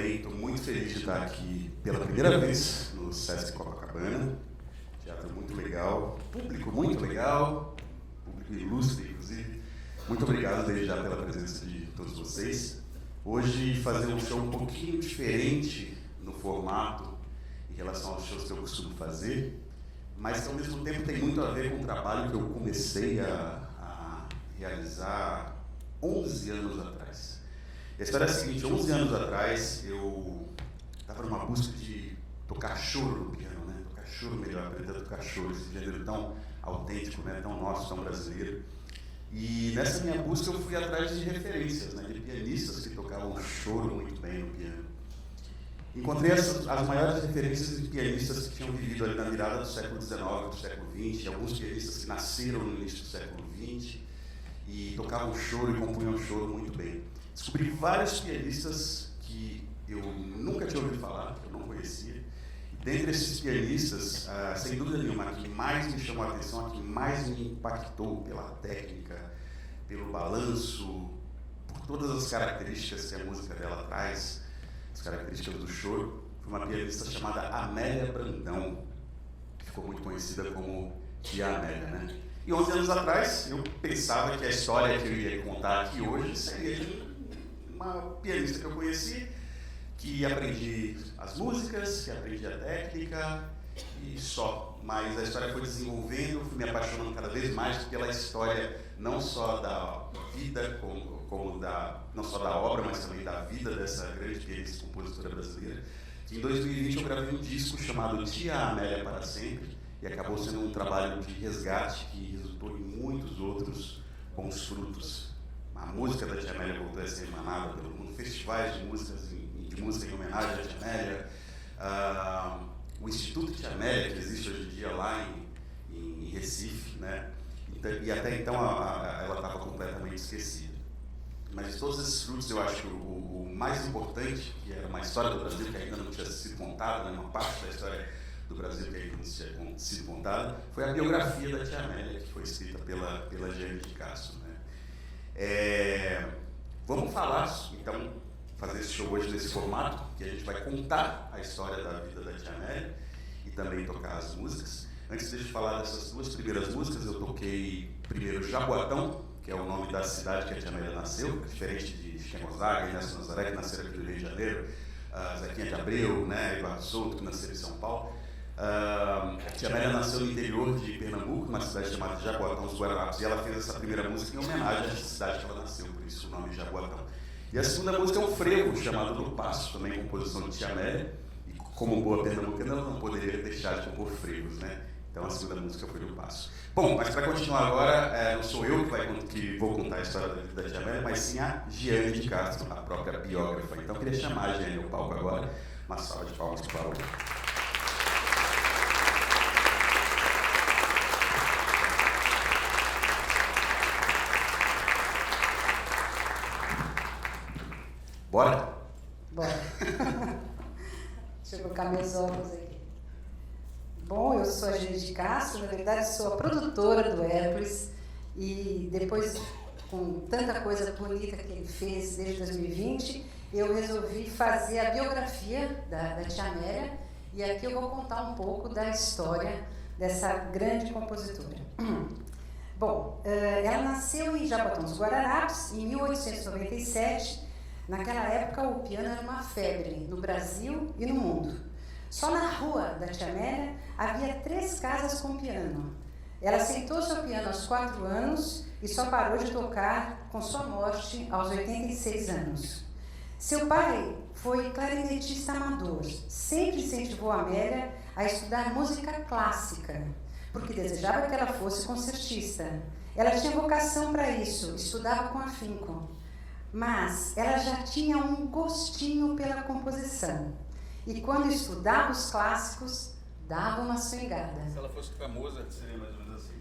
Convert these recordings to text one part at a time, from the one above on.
também estou muito feliz de estar aqui pela primeira vez no Sesc Copacabana. Teatro muito legal, público muito legal, público ilustre, inclusive. Muito obrigado desde já pela presença de todos vocês. Hoje fazer um show um pouquinho diferente no formato em relação aos shows que eu costumo fazer, mas que ao mesmo tempo tem muito a ver com o trabalho que eu comecei a realizar 11 anos atrás. A história é a seguinte: 11 anos atrás eu estava numa busca de tocar choro no piano, né? Tocar choro melhor, aprender a tocar choro, esse gênero tão autêntico, né? Tão nosso, tão brasileiro. E nessa minha busca eu fui atrás de referências, né? De pianistas que tocavam choro muito bem no piano. Encontrei as maiores referências de pianistas que tinham vivido ali na virada do século XIX e do século XX, alguns pianistas que nasceram no início do século XX e tocavam choro e compunham choro muito bem. Descobri vários pianistas que eu nunca tinha ouvido falar, que eu não conhecia. E dentre esses pianistas, sem dúvida nenhuma, a que mais me chamou a atenção, a que mais me impactou pela técnica, pelo balanço, por todas as características que a música dela traz, as características do choro, foi uma pianista chamada Amélia Brandão, que ficou muito conhecida como Tia Amélia, né? E 11 anos atrás, eu pensava que a história que eu ia contar aqui hoje seria de uma pianista que eu conheci, que aprendi as músicas, que aprendi a técnica e só. Mas a história foi desenvolvendo, fui me apaixonando cada vez mais pela história, não só da vida, não só da obra, mas também da vida dessa grande pianista e compositora brasileira. Em 2020 eu gravei um disco chamado Tia Amélia para Sempre, e acabou sendo um trabalho de resgate que resultou em muitos outros bons frutos. A música da Tia Amélia voltou a ser emanada pelo mundo, festivais de música em homenagem à Tia Amélia, o Instituto Tia Amélia, que existe hoje em dia lá em Recife, né? E até então ela estava completamente esquecida. Mas de todos esses frutos, eu acho que o mais importante, que era uma história do Brasil que ainda não tinha sido contada, né? Uma parte da história do Brasil que ainda não tinha sido contada, foi a biografia da Tia Amélia, que foi escrita pela Jeane de Castro, né? Vamos falar, então, fazer esse show hoje nesse formato, que a gente vai contar a história da vida da Tia Amélia e também tocar as músicas. Antes de falar dessas duas primeiras músicas, eu toquei primeiro Jaboatão, que é o nome da cidade que a Tia Amélia nasceu, diferente de Chiquinha Gonzaga e Nelson Nazaré, que nasceram aqui no Rio de Janeiro, Zequinha de Abreu, né, Eduardo Souto, que nasceram em São Paulo. A Tia Amélia nasceu no interior de Pernambuco, numa cidade chamada Jaboatão dos Guararapes, e ela fez essa primeira música em homenagem à cidade que ela nasceu, por isso o nome Jaboatão. E a segunda música é um frevo chamado Do Passo, também composição de Tia Amélia, e como boa pernambucana ela não poderia deixar de compor frevos, né? Então a segunda música foi Do Passo. Bom, mas para continuar agora, não sou eu que vou contar a história da vida da Tia Amélia, mas sim a Jeane de Castro, a própria biógrafa. Então eu queria chamar a Jeane ao palco agora. Uma salva de palmas para ela. Bora? Bora. Deixa eu colocar meus óculos aqui. Bom, eu sou a Jeane de Castro, na verdade sou a produtora do Hércules, e depois, com tanta coisa bonita que ele fez desde 2020, eu resolvi fazer a biografia da Tia Amélia, e aqui eu vou contar um pouco da história dessa grande compositora. Bom, ela nasceu em Jaboatão dos Guararapes, em 1897. Naquela época, o piano era uma febre no Brasil e no mundo. Só na rua da Tia Amélia havia 3 casas com piano. Ela aceitou seu piano aos 4 anos e só parou de tocar com sua morte aos 86 anos. Seu pai foi clarinetista amador, sempre incentivou a Amélia a estudar música clássica, porque desejava que ela fosse concertista. Ela tinha vocação para isso, estudava com afinco. Mas ela já tinha um gostinho pela composição. E quando estudava os clássicos, dava uma swingada. Se ela fosse tocar Mozart, seria mais ou menos assim.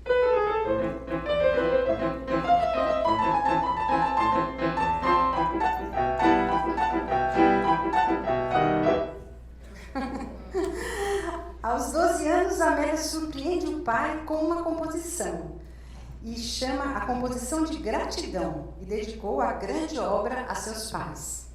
Aos 12 anos, a Amélia surpreende o pai com uma composição. E chama a composição de Gratidão, e dedicou a grande obra a seus pais.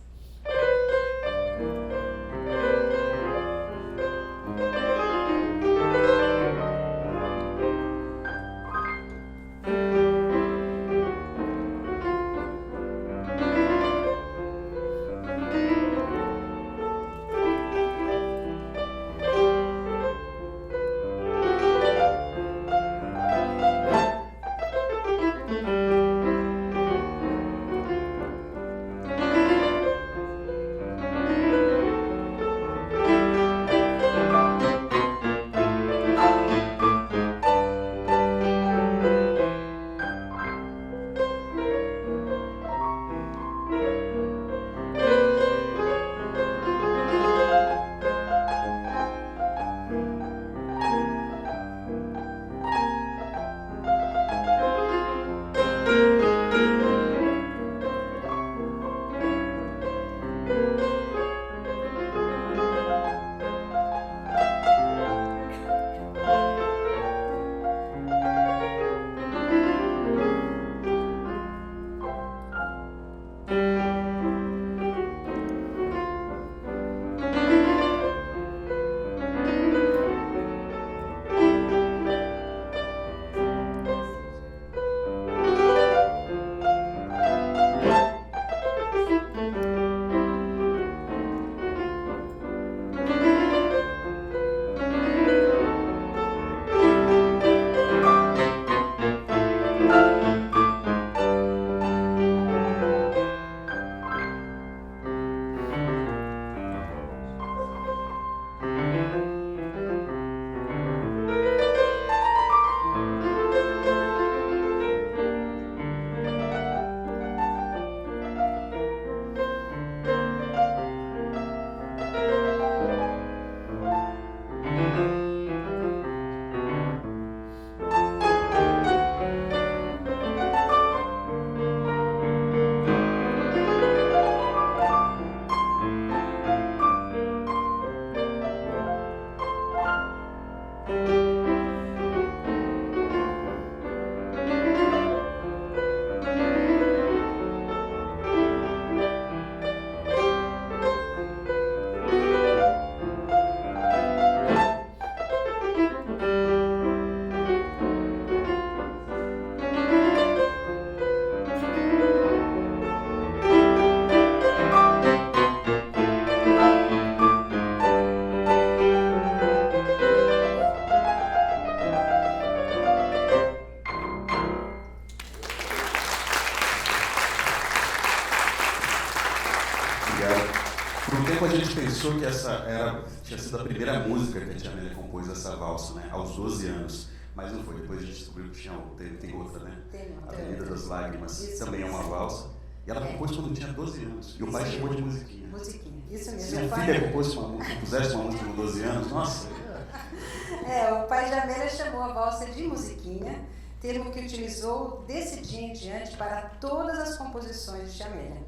pensou que essa tinha sido a primeira música que a Tia Amélia compôs, essa valsa, né? Aos 12 anos. Mas não foi, depois a gente descobriu que tem outra, né? A Avenida das Lágrimas, isso, também é uma valsa. E ela compôs quando tinha 12 anos. E o pai chamou de musiquinha. Musiquinha, isso mesmo. Se minha filha compusesse uma música com 12 anos, nossa. O pai de Amélia chamou a valsa de musiquinha, termo que utilizou desse dia em diante para todas as composições de Amélia.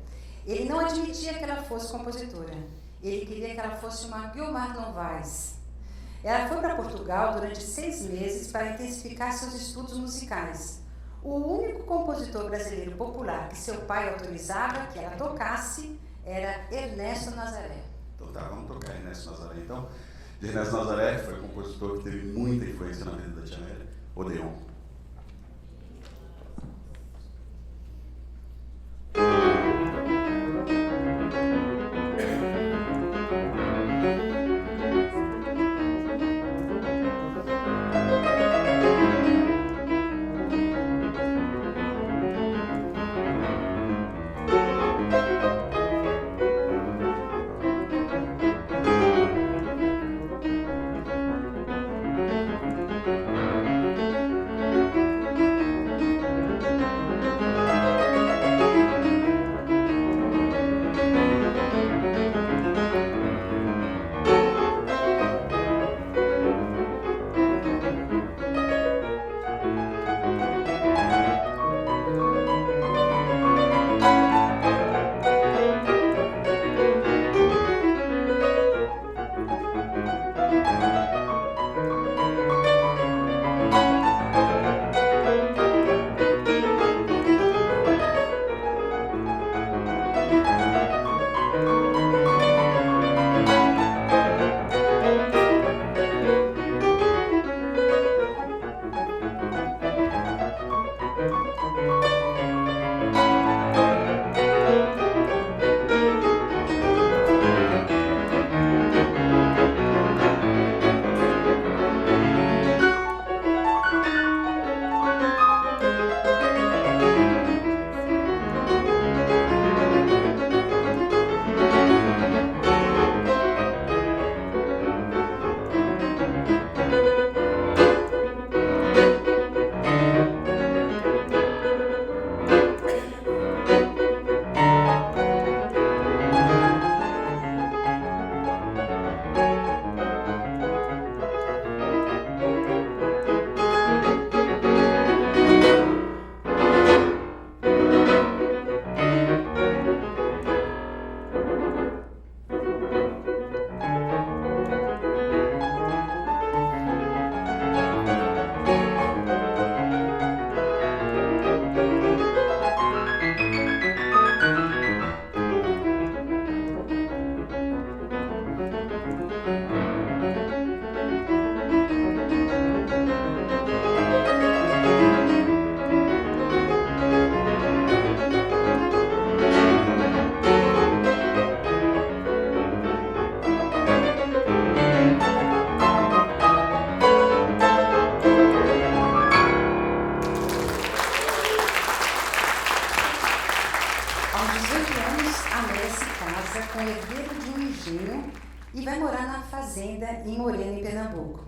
Ele não admitia que ela fosse compositora. Ele queria que ela fosse uma Guiomar Novaes. Ela foi para Portugal durante 6 meses para intensificar seus estudos musicais. O único compositor brasileiro popular que seu pai autorizava que ela tocasse era Ernesto Nazaré. Então tá, vamos tocar Ernesto Nazaré. Então, de Ernesto Nazaré, que foi um compositor que teve muita influência na vida da Tia Amélia, Odeon. com o herdeiro de um engenho e vai morar na fazenda em Moreno, em Pernambuco.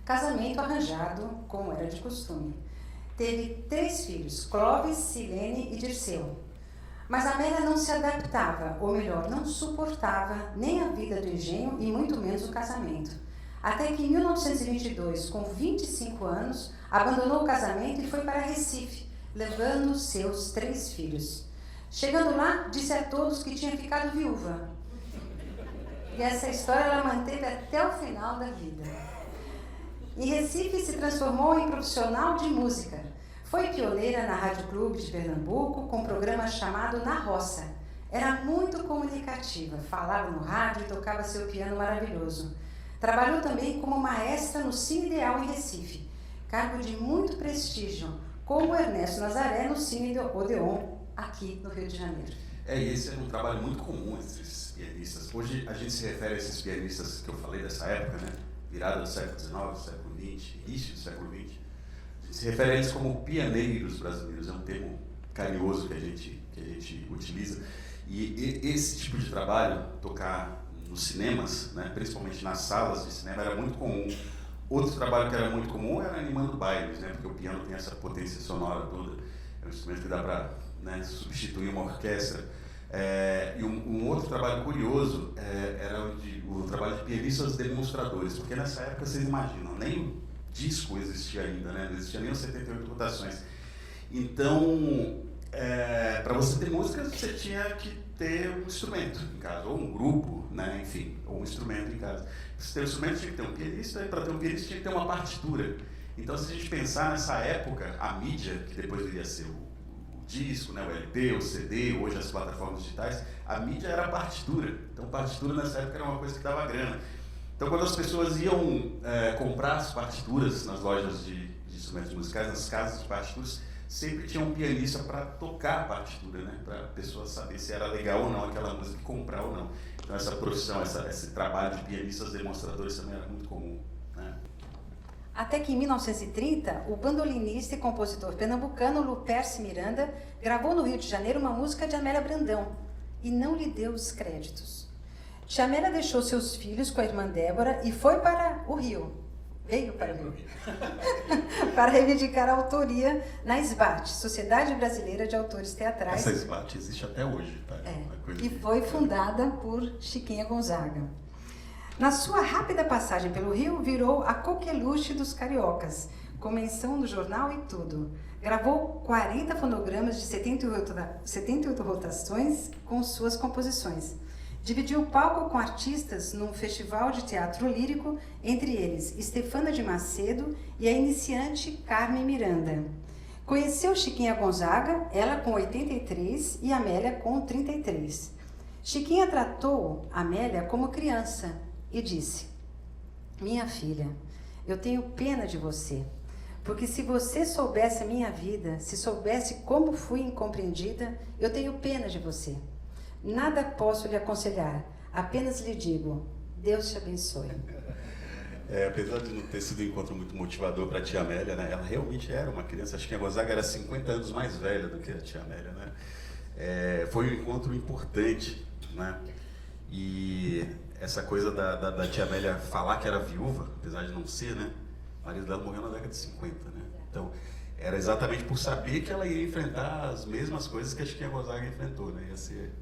Casamento arranjado, como era de costume. Teve 3 filhos, Clóvis, Silene e Dirceu. Mas Amélia não se adaptava, ou melhor, não suportava nem a vida do engenho e muito menos o casamento. Até que em 1922, com 25 anos, abandonou o casamento e foi para Recife, levando seus 3 filhos. Chegando lá, disse a todos que tinha ficado viúva. E essa história ela manteve até o final da vida. Em Recife, se transformou em profissional de música. Foi pioneira na Rádio Clube de Pernambuco, com um programa chamado Na Roça. Era muito comunicativa, falava no rádio e tocava seu piano maravilhoso. Trabalhou também como maestra no Cine Ideal em Recife, cargo de muito prestígio, como Ernesto Nazaré no Cine Odeon, aqui no Rio de Janeiro. E esse é um trabalho muito comum entre esses pianistas. Hoje a gente se refere a esses pianistas que eu falei dessa época, né? Virada do século XIX, século XX, início do século XX. A gente se refere a eles como pianeiros brasileiros, é um termo carinhoso que a gente utiliza. E esse tipo de trabalho, tocar nos cinemas, né, principalmente nas salas de cinema, era muito comum. Outro trabalho que era muito comum era animando bailes, né, porque o piano tem essa potência sonora toda, é um instrumento que dá para, né, substituir uma orquestra. E um outro trabalho curioso era o trabalho de pianistas demonstradores, porque nessa época, vocês imaginam, nem o disco existia ainda, né, não existia nem os 78 rotações. Então, para você ter música, você tinha que ter um instrumento em casa, ou um grupo, né, enfim, ou um instrumento em casa. Para ter um instrumento tinha que ter um pianista, e para ter um pianista tinha que ter uma partitura. Então, se a gente pensar nessa época, a mídia, que depois iria ser o disco, né, o LP, o CD, hoje as plataformas digitais, a mídia era a partitura. Então, partitura nessa época era uma coisa que dava grana. Então, quando as pessoas iam comprar as partituras nas lojas de instrumentos musicais, nas casas de partituras, sempre tinha um pianista para tocar a partitura, né, para a pessoa saber se era legal ou não aquela música, comprar ou não. Então, essa profissão, esse trabalho de pianistas demonstradores também era muito comum, né? Até que em 1930, o bandolinista e compositor pernambucano Luperce Miranda gravou no Rio de Janeiro uma música de Amélia Brandão e não lhe deu os créditos. Tia Amélia deixou seus filhos com a irmã Débora e foi para o Rio. Veio para o Rio. Para reivindicar a autoria na SBAT, Sociedade Brasileira de Autores Teatrais. Essa SBAT existe até hoje, tá? E foi fundada por Chiquinha Gonzaga. Na sua rápida passagem pelo Rio, virou a coqueluche dos cariocas, com menção no jornal e tudo. Gravou 40 fonogramas de 78 rotações com suas composições. Dividiu o palco com artistas num festival de teatro lírico, entre eles Estefana de Macedo e a iniciante Carmen Miranda. Conheceu Chiquinha Gonzaga, ela com 83 e Amélia com 33. Chiquinha tratou Amélia como criança e disse: minha filha, eu tenho pena de você, porque se você soubesse a minha vida, se soubesse como fui incompreendida, eu tenho pena de você. Nada posso lhe aconselhar, apenas lhe digo, Deus te abençoe. Apesar de não ter sido um encontro muito motivador para a tia Amélia, né, ela realmente era uma criança. Acho que a Gonzaga era 50 anos mais velha do que a tia Amélia, né? Foi um encontro importante, né? E essa coisa da tia Amélia falar que era viúva, apesar de não ser, né? O marido dela morreu na década de 50, né? Então, era exatamente por saber que ela ia enfrentar as mesmas coisas que a Chiquinha Gonzaga enfrentou, né? Ia ser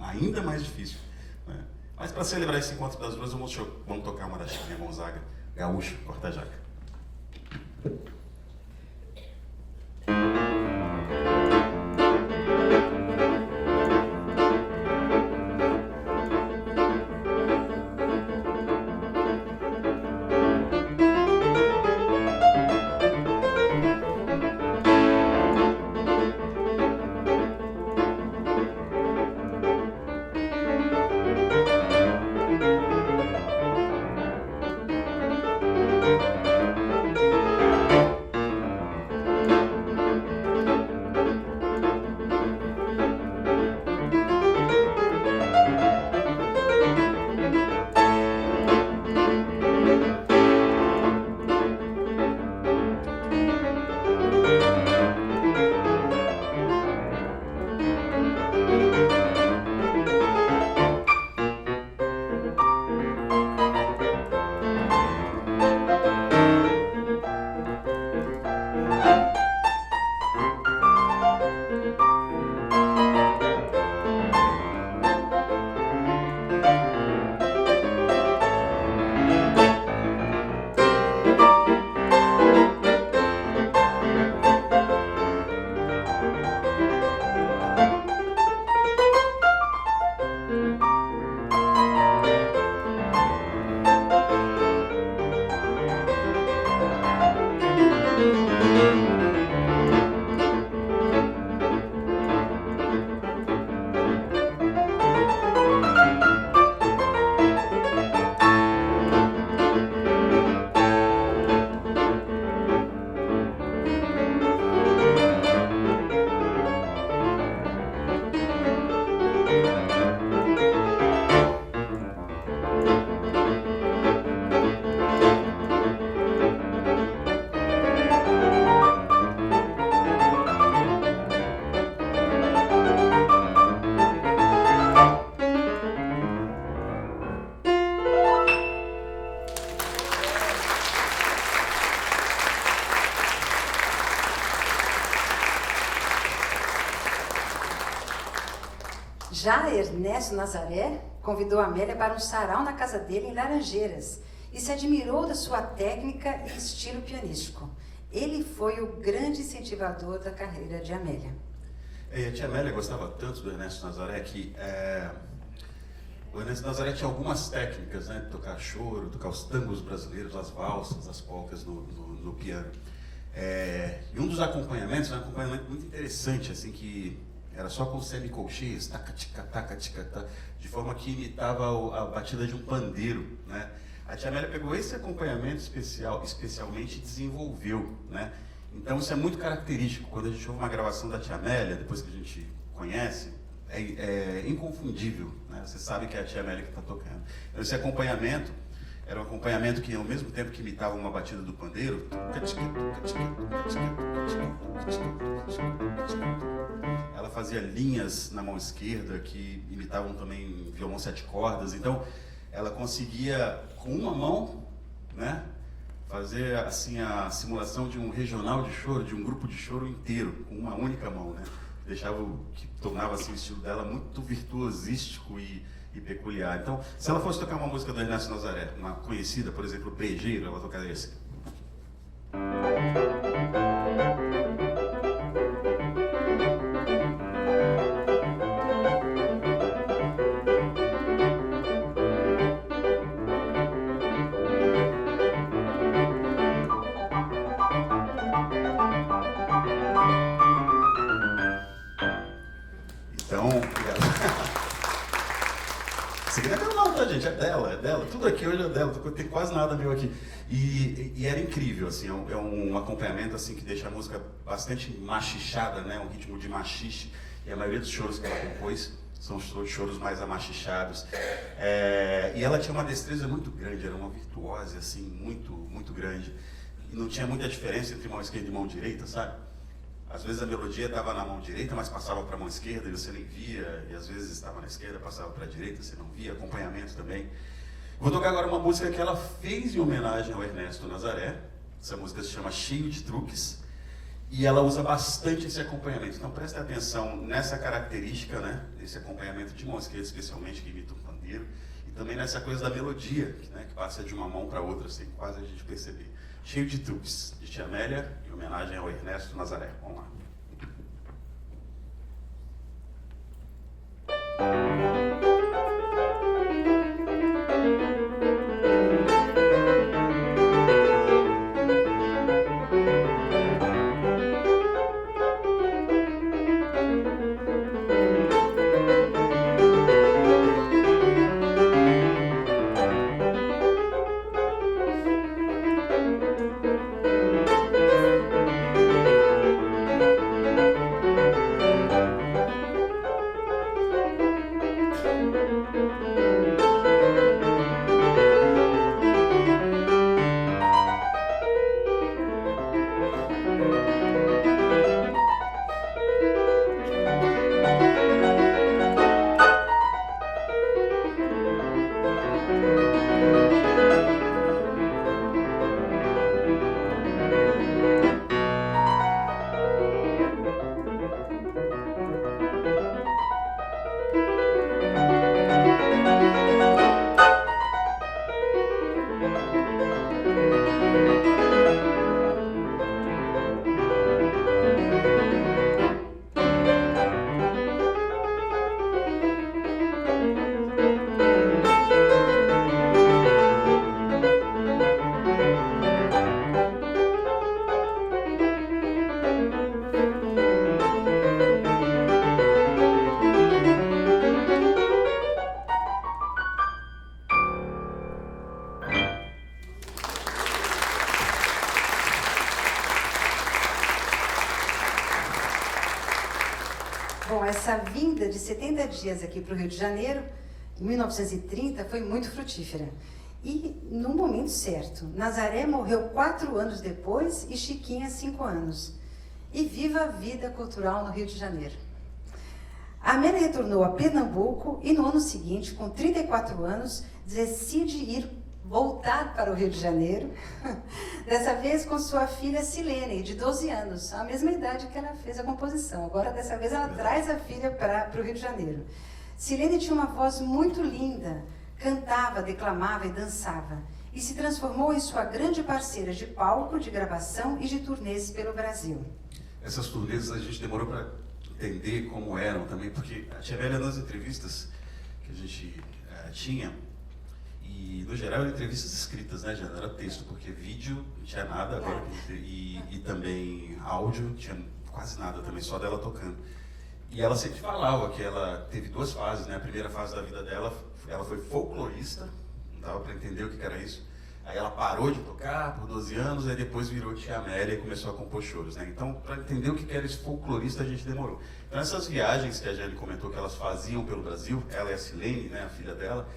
ainda mais difícil, né? Mas para celebrar esse encontro das duas, vamos tocar uma da Chiquinha Gonzaga, Gaúcho, Corta-Jaca. Já Ernesto Nazaré convidou Amélia para um sarau na casa dele em Laranjeiras e se admirou da sua técnica e estilo pianístico. Ele foi o grande incentivador da carreira de Amélia. E a tia Amélia gostava tanto do Ernesto Nazaré que o Ernesto Nazaré tinha algumas técnicas, né, de tocar choro, tocar os tangos brasileiros, as valsas, as polcas no piano. E um dos acompanhamentos, um acompanhamento muito interessante, assim, que era só com semicolcheias, taca-tica-taca-tica-tá, de forma que imitava a batida de um pandeiro, né? A tia Amélia pegou esse acompanhamento especialmente e desenvolveu, né? Então isso é muito característico. Quando a gente ouve uma gravação da tia Amélia, depois que a gente conhece, é inconfundível, né? Você sabe que é a tia Amélia que está tocando. Então esse acompanhamento era um acompanhamento que, ao mesmo tempo que imitava uma batida do pandeiro, ela fazia linhas na mão esquerda que imitavam também violão 7 cordas. Então ela conseguia, com uma mão, né, fazer assim a simulação de um regional de choro, de um grupo de choro inteiro, com uma única mão, né? Que tornava assim, o estilo dela muito virtuosístico e peculiar. Então, se ela fosse tocar uma música do Ernesto Nazaré, uma conhecida, por exemplo, Brejeiro, ela tocaria assim. Então, isso aqui não é meu não, tá, gente? É dela. Tudo aqui hoje é dela, não tem quase nada meu aqui. E era incrível, assim, é um acompanhamento assim, que deixa a música bastante machichada, né? Um ritmo de machixe. E a maioria dos choros que ela compôs são choros mais amachichados. E ela tinha uma destreza muito grande, era uma virtuose, assim, muito, muito grande. E não tinha muita diferença entre mão esquerda e mão direita, sabe? Às vezes a melodia estava na mão direita, mas passava para a mão esquerda e você nem via. E às vezes estava na esquerda, passava para a direita, você não via. Acompanhamento também. Vou tocar agora uma música que ela fez em homenagem ao Ernesto Nazaré. Essa música se chama Cheio de Truques. E ela usa bastante esse acompanhamento. Então prestem atenção nessa característica, né? Esse acompanhamento de mão esquerda, especialmente, que imita um pandeiro. E também nessa coisa da melodia, né? Que passa de uma mão para outra, sem quase a gente perceber. Cheio de Truques, de tia Amélia, em homenagem ao Ernesto Nazaré. Vamos lá. Bom, essa vinda de 70 dias aqui para o Rio de Janeiro, em 1930, foi muito frutífera. E no momento certo. Nazaré morreu 4 anos depois e Chiquinha 5 anos. E viva a vida cultural no Rio de Janeiro. A Amélia retornou a Pernambuco e no ano seguinte, com 34 anos, decide voltar para o Rio de Janeiro, dessa vez com sua filha Silene, de 12 anos, a mesma idade que ela fez a composição. Agora, dessa vez, ela traz a filha para o Rio de Janeiro. Silene tinha uma voz muito linda, cantava, declamava e dançava, e se transformou em sua grande parceira de palco, de gravação e de turnês pelo Brasil. Essas turnês a gente demorou para entender como eram também, porque a Tia Amélia, nas entrevistas que a gente tinha, e no geral eram entrevistas escritas, né, já não era texto, porque vídeo não tinha nada agora, e também áudio, não tinha quase nada também, só dela tocando. E ela sempre falava que ela teve duas fases, né? A primeira fase da vida dela, ela foi folclorista, não dava para entender o que era isso. Aí ela parou de tocar por 12 anos, aí depois virou Tia Amélia e começou a compor choros, né? Então, para entender o que era esse folclorista, a gente demorou. Então, essas viagens que a Jane comentou que elas faziam pelo Brasil, ela e a Silene, né, a filha dela,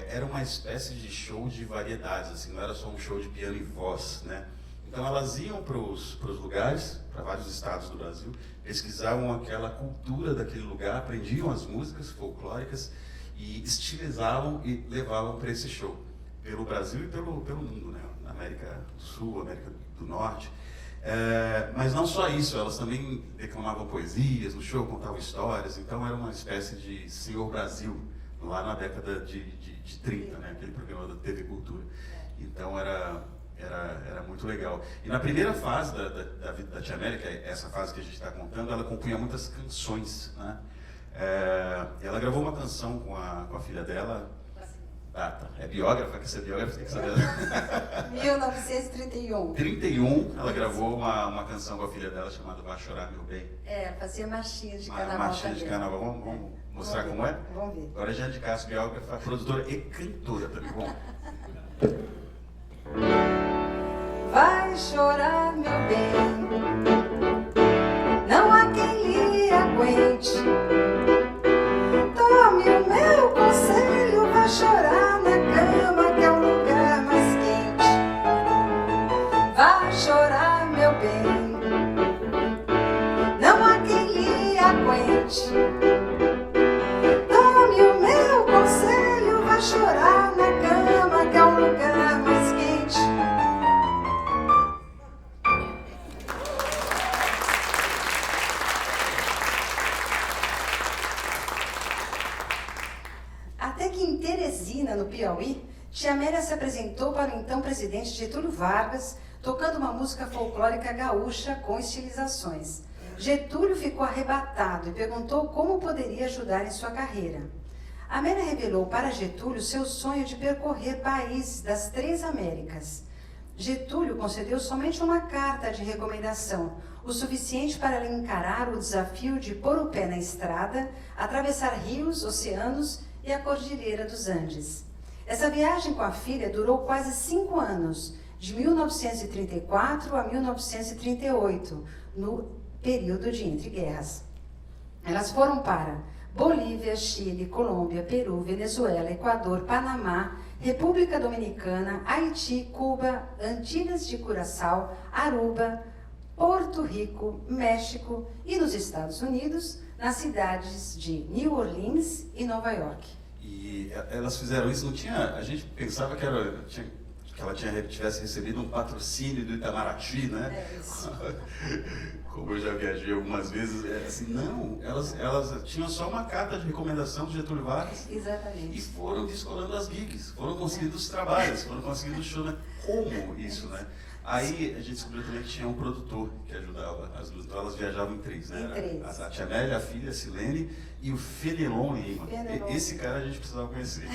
era uma espécie de show de variedades, assim, não era só um show de piano e voz, né? Então elas iam para os lugares, para vários estados do Brasil, pesquisavam aquela cultura daquele lugar, aprendiam as músicas folclóricas e estilizavam e levavam para esse show, pelo Brasil e pelo mundo, né? Na América do Sul, América do Norte. Mas não só isso, elas também declamavam poesias no show, contavam histórias, então era uma espécie de Senhor Brasil, lá na década de 30, né? Aquele programa da TV Cultura. Então era muito legal. E na primeira fase da vida da Tia Amélia, que é essa fase que a gente está contando, ela compunha muitas canções, né? Ela gravou uma canção com a filha dela. Tá. É biógrafa, quer ser biógrafa, tem que saber. 1931. 31, ela gravou uma canção com a filha dela chamada Vai Chorar Meu Bem. Fazia marchinhas de carnaval. Marchinhas de carnaval. Vamos mostrar como é? Vamos ver. Agora a Jane de Castro, biógrafa, produtora e cantora também. Bom. Vai chorar, meu bem, não há quem lhe aguente. Tome o meu conselho, vai chorar na cama, que é o lugar mais quente. Vai chorar, meu bem, não há quem lhe aguente. Tome o meu conselho, vai chorar na cama, que é o lugar mais quente. Até que em Teresina, no Piauí, Tia Amélia se apresentou para o então presidente Getúlio Vargas, tocando uma música folclórica gaúcha com estilizações. Getúlio ficou arrebatado e perguntou como poderia ajudar em sua carreira. Amélia revelou para Getúlio seu sonho de percorrer países das 3 Américas. Getúlio concedeu somente uma carta de recomendação, o suficiente para ela encarar o desafio de pôr o pé na estrada, atravessar rios, oceanos e a Cordilheira dos Andes. Essa viagem com a filha durou quase 5 anos, de 1934 a 1938, no período de entreguerras. Elas foram para Bolívia, Chile, Colômbia, Peru, Venezuela, Equador, Panamá, República Dominicana, Haiti, Cuba, Antilhas de Curaçao, Aruba, Porto Rico, México e nos Estados Unidos, nas cidades de New Orleans e Nova York. E elas fizeram isso, não tinha, a gente pensava que ela tivesse recebido um patrocínio do Itamaraty, né? Isso. Como eu já viajei algumas vezes, assim, não, elas tinham só uma carta de recomendação do Getúlio Vargas. Exatamente. E foram descolando as gigs, foram conseguindo os trabalhos, foram conseguindo o show, né? Como isso, né? Aí a gente descobriu também que tinha um produtor que ajudava as duas, então elas viajavam em 3, né? Era a Tia Amélia, a filha, a Silene e o Fenelon Lima. Esse cara a gente precisava conhecer.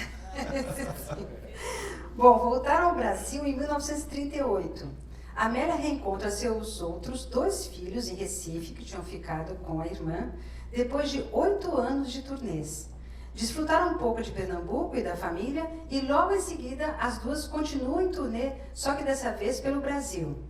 Bom, voltaram ao Brasil em 1938. Amélia reencontra seus outros 2 filhos em Recife, que tinham ficado com a irmã, depois de 8 anos de turnês. Desfrutaram um pouco de Pernambuco e da família, e logo em seguida as duas continuam em turnê, só que dessa vez pelo Brasil.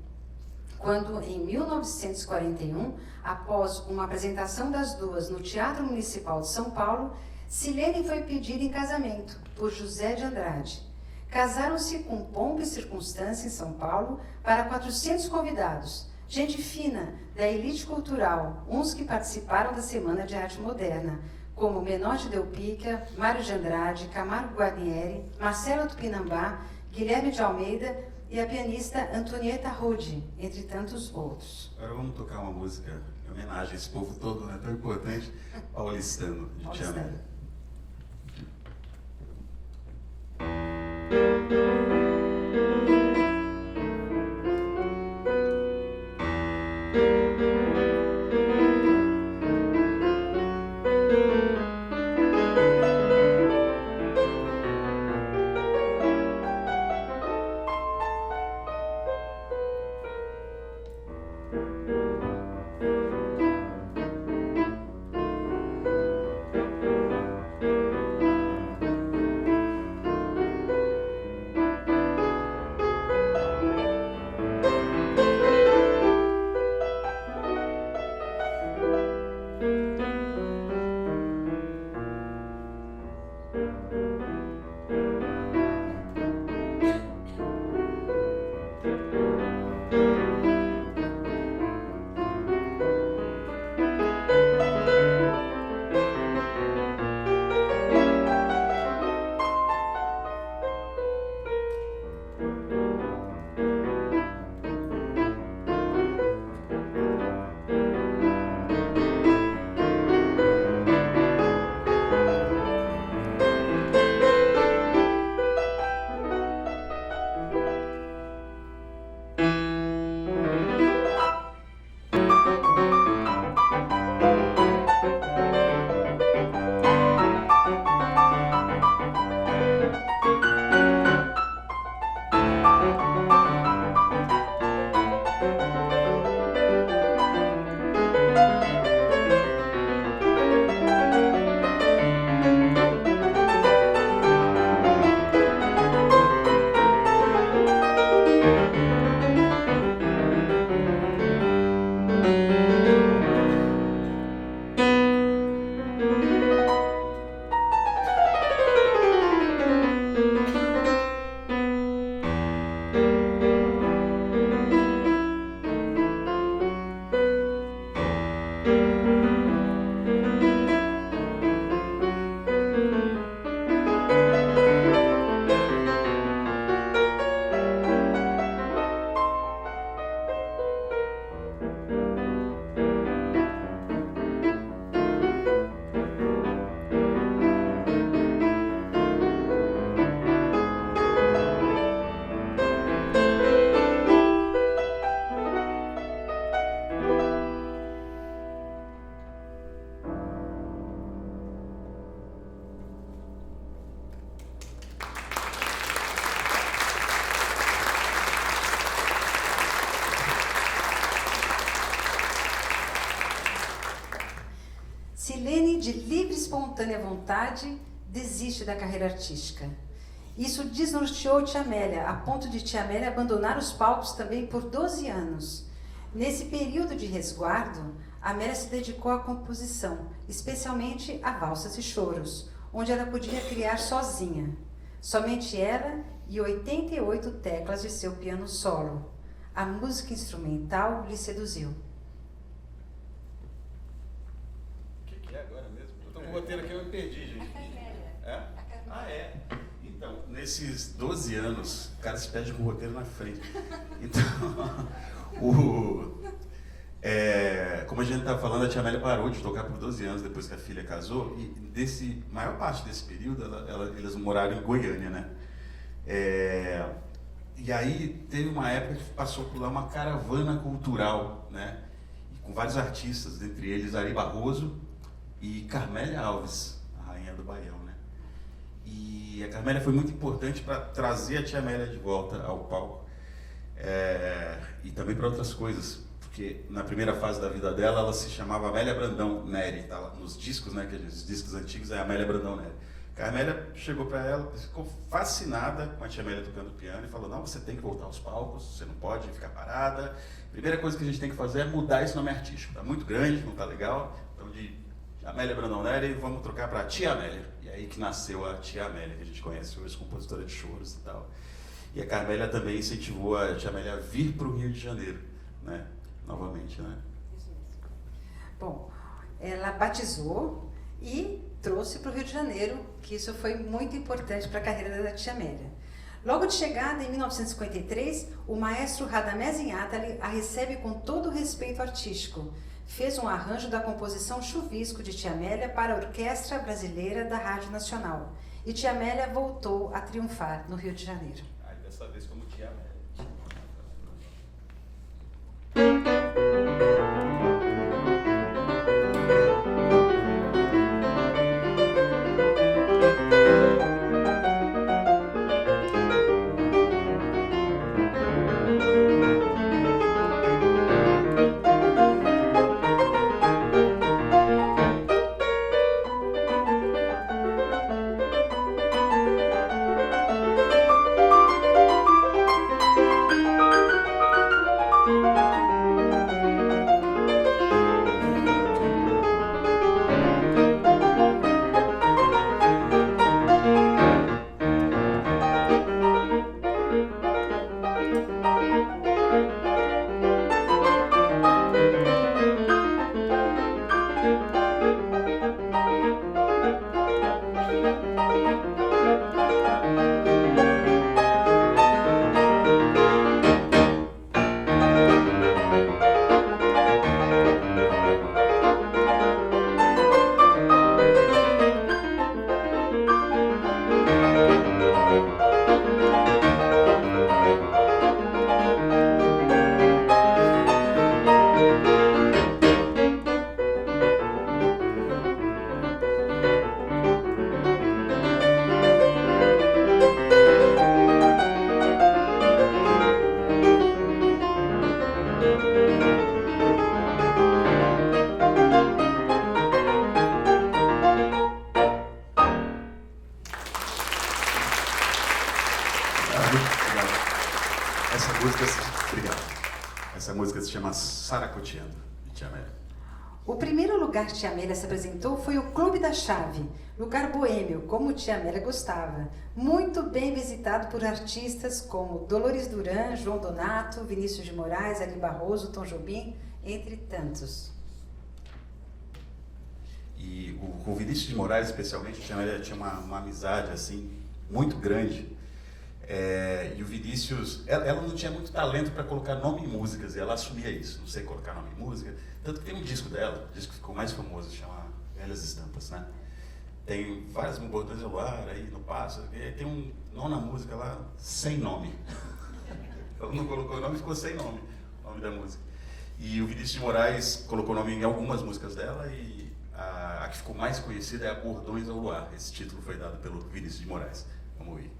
Quando, em 1941, após uma apresentação das duas no Teatro Municipal de São Paulo, Silene foi pedida em casamento por José de Andrade. Casaram-se com pompa e circunstância em São Paulo para 400 convidados, gente fina, da elite cultural, uns que participaram da Semana de Arte Moderna, como Menotti Del Pica, Mário de Andrade, Camargo Guarnieri, Marcelo Tupinambá, Guilherme de Almeida e a pianista Antonieta Rudi, entre tantos outros. Agora vamos tocar uma música, é homenagem a esse povo todo, né, tão importante, paulistano, de Tia Amélia. Silene, de livre e espontânea vontade, desiste da carreira artística. Isso desnorteou Tia Amélia, a ponto de Tia Amélia abandonar os palcos também por 12 anos. Nesse período de resguardo, Amélia se dedicou à composição, especialmente a valsas e choros, onde ela podia criar sozinha. Somente ela e 88 teclas de seu piano solo. A música instrumental lhe seduziu. O roteiro aqui eu me perdi, gente. É? Ah, é? Então, nesses 12 anos, o cara se perde com o roteiro na frente. Então, como a gente estava falando, a Tia Amélia parou de tocar por 12 anos depois que a filha casou, e maior parte desse período, eles moraram em Goiânia, né? E aí, teve uma época que passou por lá uma caravana cultural, né? Com vários artistas, dentre eles Ari Barroso e Carmélia Alves, a rainha do Baião, né? E a Carmélia foi muito importante para trazer a Tia Amélia de volta ao palco, e também para outras coisas, porque na primeira fase da vida dela, ela se chamava Amélia Brandão Neri, tá lá nos discos, né, que os discos antigos é Amélia Brandão Neri. A Carmélia chegou para ela, ficou fascinada com a Tia Amélia tocando piano e falou: não, você tem que voltar aos palcos, você não pode ficar parada. Primeira coisa que a gente tem que fazer é mudar esse nome artístico, tá muito grande, não tá legal, então de Amélia Brandão Neri, vamos trocar para Tia Amélia. E aí que nasceu a Tia Amélia, que a gente conhece hoje, compositora de choros e tal. E a Carmélia também incentivou a Tia Amélia a vir para o Rio de Janeiro, né? Novamente, né? Bom, ela batizou e trouxe para o Rio de Janeiro, que isso foi muito importante para a carreira da Tia Amélia. Logo de chegada, em 1953, o maestro Radamés Inátali a recebe com todo o respeito artístico, fez um arranjo da composição Chuvisco de Tia Amélia para a Orquestra Brasileira da Rádio Nacional. E Tia Amélia voltou a triunfar no Rio de Janeiro. Dessa vez como Tia Amélia. Essa música se chama Saracoteando, de Tia Amélia. O primeiro lugar que Tia Amélia se apresentou foi o Clube da Chave, lugar boêmio, como Tia Amélia gostava, muito bem visitado por artistas como Dolores Duran, João Donato, Vinícius de Moraes, Ari Barroso, Tom Jobim, entre tantos. E com o Vinícius de Moraes, especialmente, Tia Amélia tinha uma amizade assim muito grande. E o Vinícius, ela não tinha muito talento para colocar nome em músicas, e ela assumia isso, não sei colocar nome em música. Tanto que tem um disco dela, o disco que ficou mais famoso, chama Velhas Estampas, né? Tem vários bordões ao ar aí no passo, e tem um nona música lá sem nome. Ela não colocou o nome, ficou sem nome, o nome da música. E o Vinícius de Moraes colocou nome em algumas músicas dela, e a que ficou mais conhecida é a Bordões ao Luar. Esse título foi dado pelo Vinícius de Moraes. Vamos ouvir.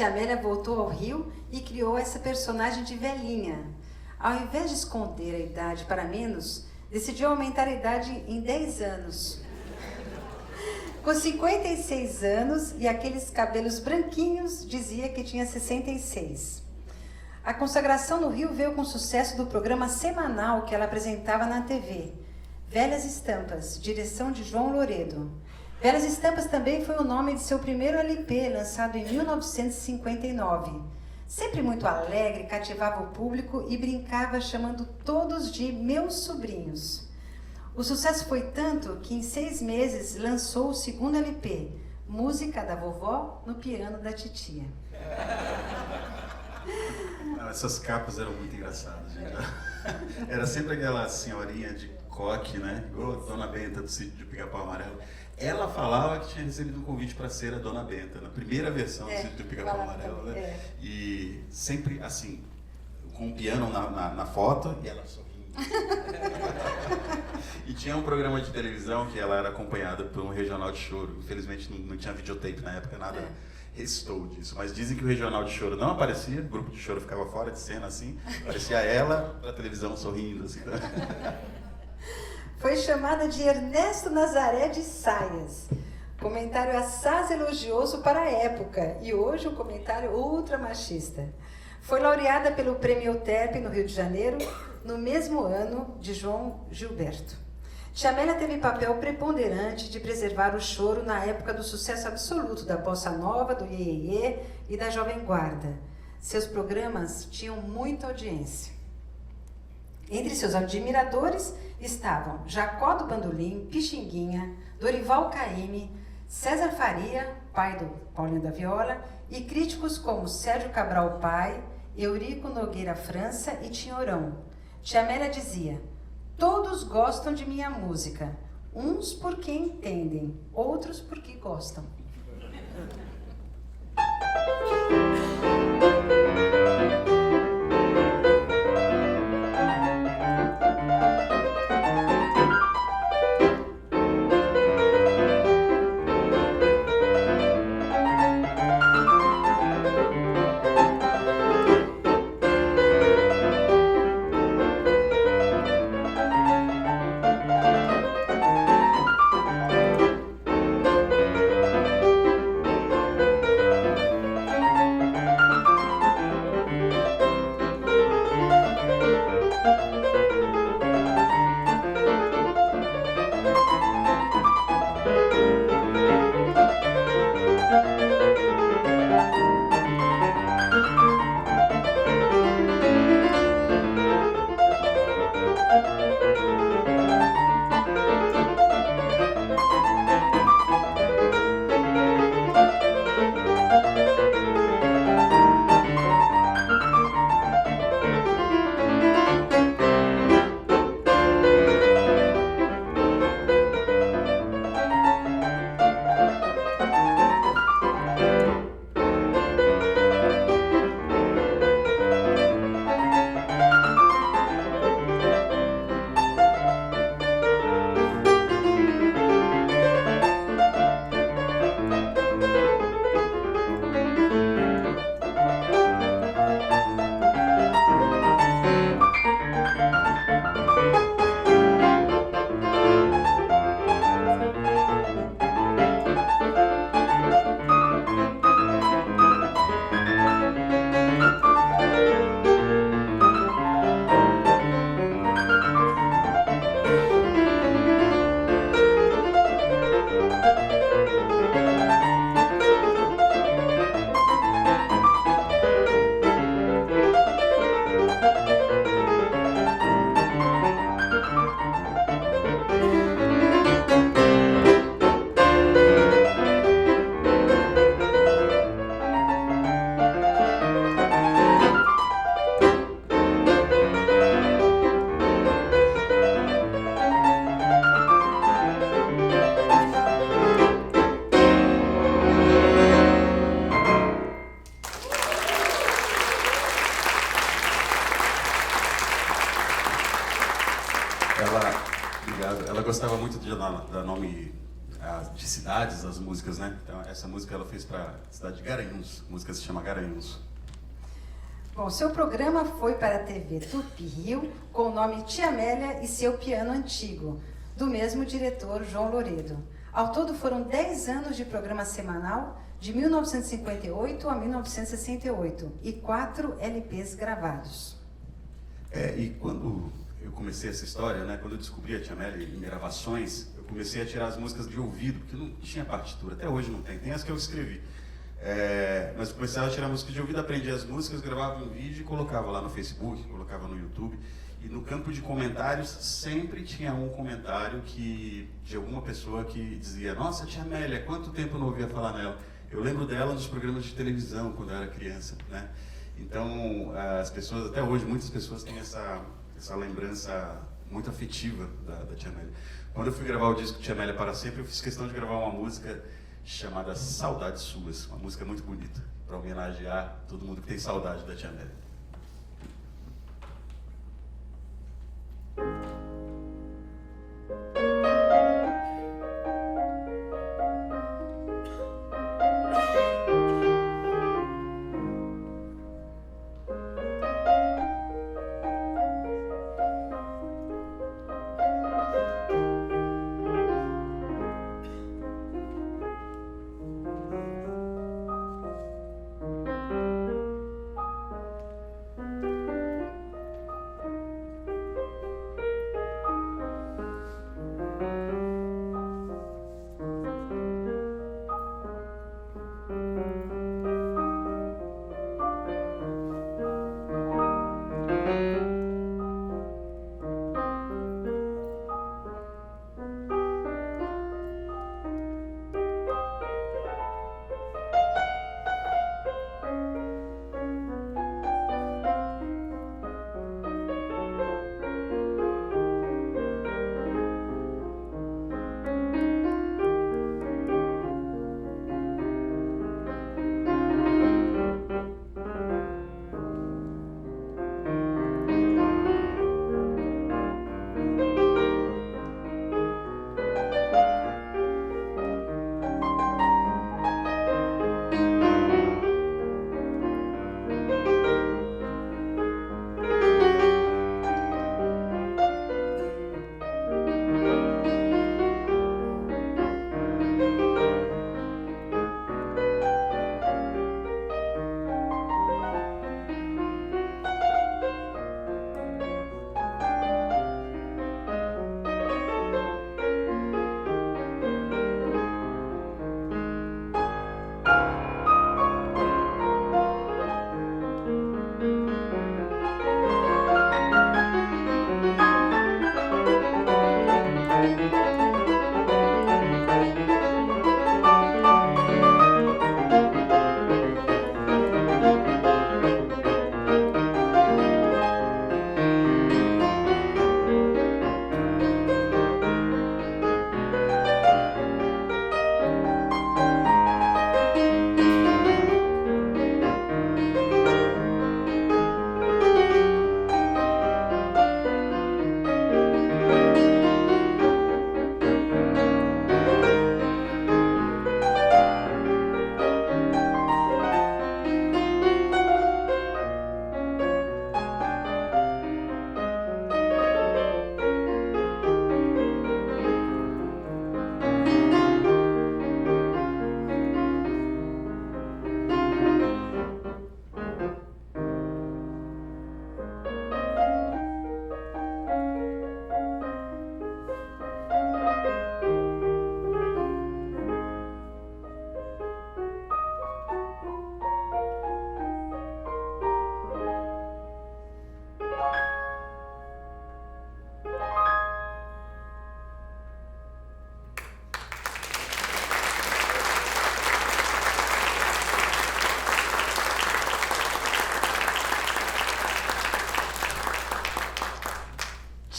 tia Amélia voltou ao Rio e criou essa personagem de velhinha. Ao invés de esconder a idade para menos, decidiu aumentar a idade em 10 anos. Com 56 anos e aqueles cabelos branquinhos, dizia que tinha 66. A consagração no Rio veio com o sucesso do programa semanal que ela apresentava na TV, Velhas Estampas, direção de João Loredo. Velhas Estampas também foi o nome de seu primeiro LP, lançado em 1959. Sempre muito alegre, cativava o público e brincava chamando todos de meus sobrinhos. O sucesso foi tanto que em 6 meses lançou o segundo LP, Música da Vovó no Piano da Titia. Não, essas capas eram muito engraçadas, gente. Era sempre aquela senhorinha de coque, né? Igual a Dona Benta do sítio de Pica-Pau Amarelo. Ela falava que tinha recebido um convite para ser a Dona Benta, na primeira versão do sítio de Pica-Pau Amarelo, né? E sempre assim, com o piano na foto e ela sorrindo. E tinha um programa de televisão que ela era acompanhada por um regional de choro. Infelizmente não tinha videotape na época, nada restou disso. Mas dizem que o regional de choro não aparecia, o grupo de choro ficava fora de cena assim, aparecia ela pra televisão sorrindo assim. Foi chamada de Ernesto Nazaré de Saias. Comentário assaz elogioso para a época e hoje um comentário ultra machista. Foi laureada pelo Prêmio Euterpe no Rio de Janeiro no mesmo ano de João Gilberto. Tia Amélia teve papel preponderante de preservar o choro na época do sucesso absoluto da bossa nova, do iê-iê e da jovem guarda. Seus programas tinham muita audiência. Entre seus admiradores estavam Jacó do Bandolim, Pixinguinha, Dorival Caymmi, César Faria, pai do Paulinho da Viola, e críticos como Sérgio Cabral Pai, Eurico Nogueira França e Tinhorão. Tia Amélia dizia: todos gostam de minha música, uns porque entendem, outros porque gostam. Ela gostava muito de dar nome de cidades, as músicas, né? Então, essa música ela fez para a cidade de Garanhuns, a música se chama Garanhuns. Bom, seu programa foi para a TV Tupi Rio, com o nome Tia Amélia e seu piano antigo, do mesmo diretor João Loredo. Ao todo foram 10 anos de programa semanal, de 1958 a 1968, e 4 LPs gravados. E quando eu comecei essa história, né, quando eu descobri a Tia Amélia em gravações, eu comecei a tirar as músicas de ouvido, porque não tinha partitura, até hoje não tem as que eu escrevi. Mas eu comecei a tirar músicas de ouvido, aprendi as músicas, gravava um vídeo e colocava lá no Facebook, colocava no YouTube. E no campo de comentários sempre tinha um comentário de alguma pessoa que dizia: nossa, Tia Amélia, quanto tempo eu não ouvia falar nela? Eu lembro dela nos programas de televisão, quando eu era criança, né? Então, as pessoas, até hoje, muitas pessoas têm essa lembrança muito afetiva da Tia Amélia. Quando eu fui gravar o disco Tia Amélia para Sempre, eu fiz questão de gravar uma música chamada Saudades Suas, uma música muito bonita, para homenagear todo mundo que tem saudade da Tia Amélia.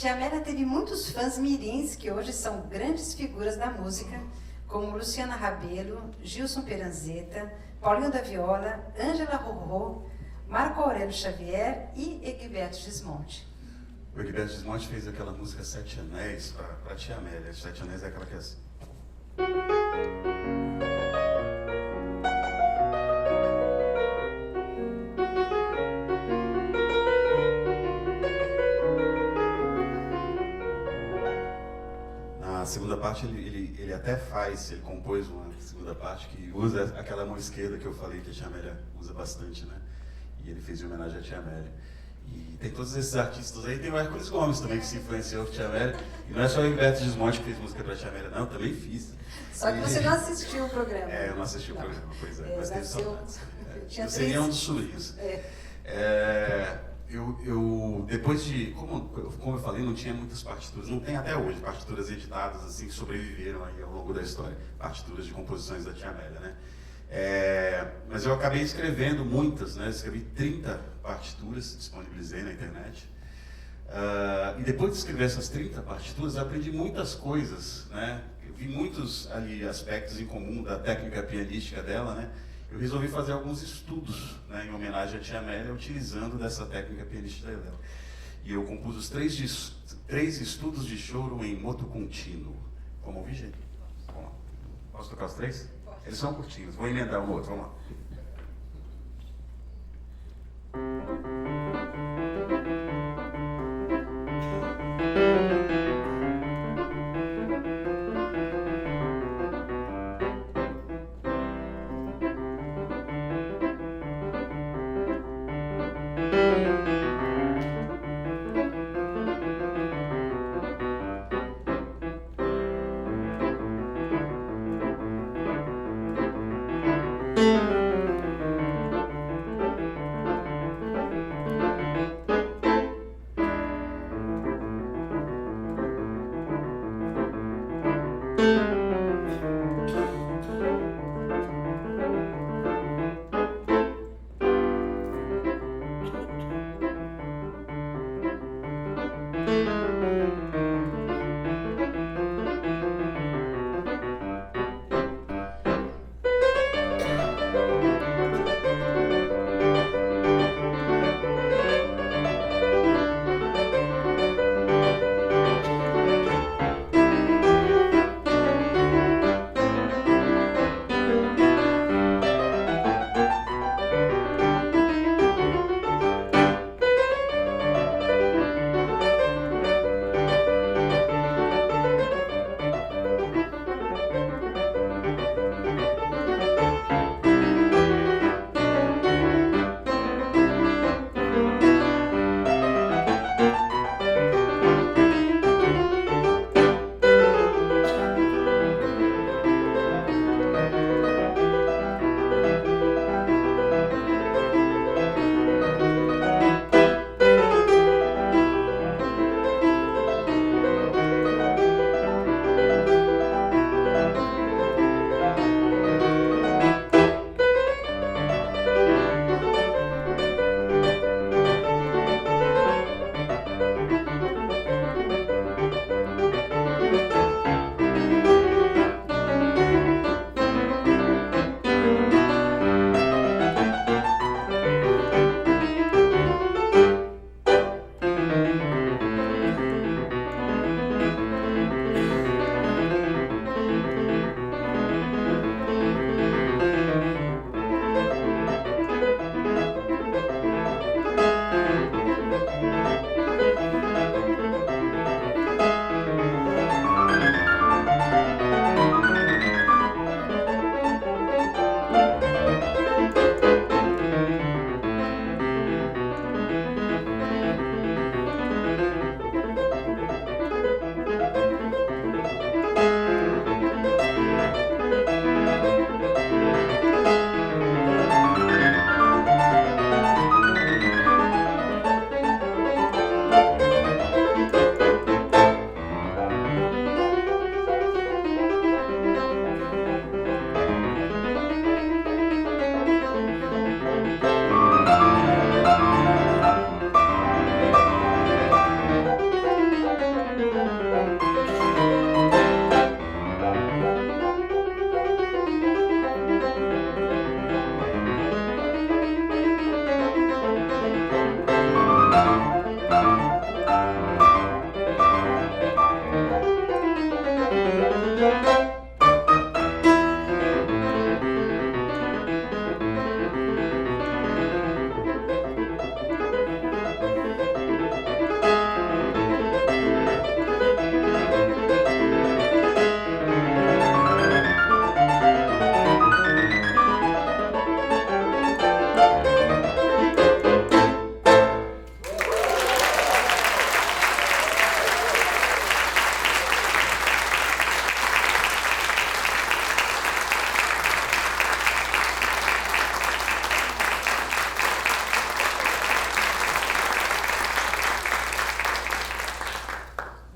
Tia Amélia teve muitos fãs mirins que hoje são grandes figuras da música, como Luciana Rabelo, Gilson Peranzeta, Paulinho da Viola, Ângela Rorô, Marco Aurélio Xavier e Egberto Gismonti. O Egberto Gismonti fez aquela música Sete Anéis para Tia Amélia. Sete Anéis é aquela que é assim. Na segunda parte ele até ele compôs uma segunda parte que usa aquela mão esquerda que eu falei que a Tia Amélia usa bastante, né? E ele fez em homenagem à Tia Amélia. E tem todos esses artistas aí, tem o Hércules Gomes também que se influenciou com a Tia Amélia. E não é só o Humberto Gismonte que fez música para a Tia Amélia, não, eu também fiz. Só que você não assistiu o programa. Eu não assisti o programa, pois é, mas teve saudades. Eu Seria seria um dos sobrinhos. Depois de, como eu falei, não tinha muitas partituras, não tem até hoje partituras editadas assim que sobreviveram aí ao longo da história, partituras de composições da Tia Amélia, né? Mas eu acabei escrevendo muitas, né? Escrevi 30 partituras, disponibilizei na internet. E depois de escrever essas 30 partituras, eu aprendi muitas coisas, né? Eu vi muitos ali aspectos em comum da técnica pianística dela, né? Eu resolvi fazer alguns estudos, né, em homenagem à Tia Amélia, utilizando dessa técnica pianística dela. E eu compus os três estudos de choro em moto contínuo. Vamos ouvir, gente? Vamos lá. Posso tocar os três? Eles são curtinhos, vou emendar um no outro, vamos lá.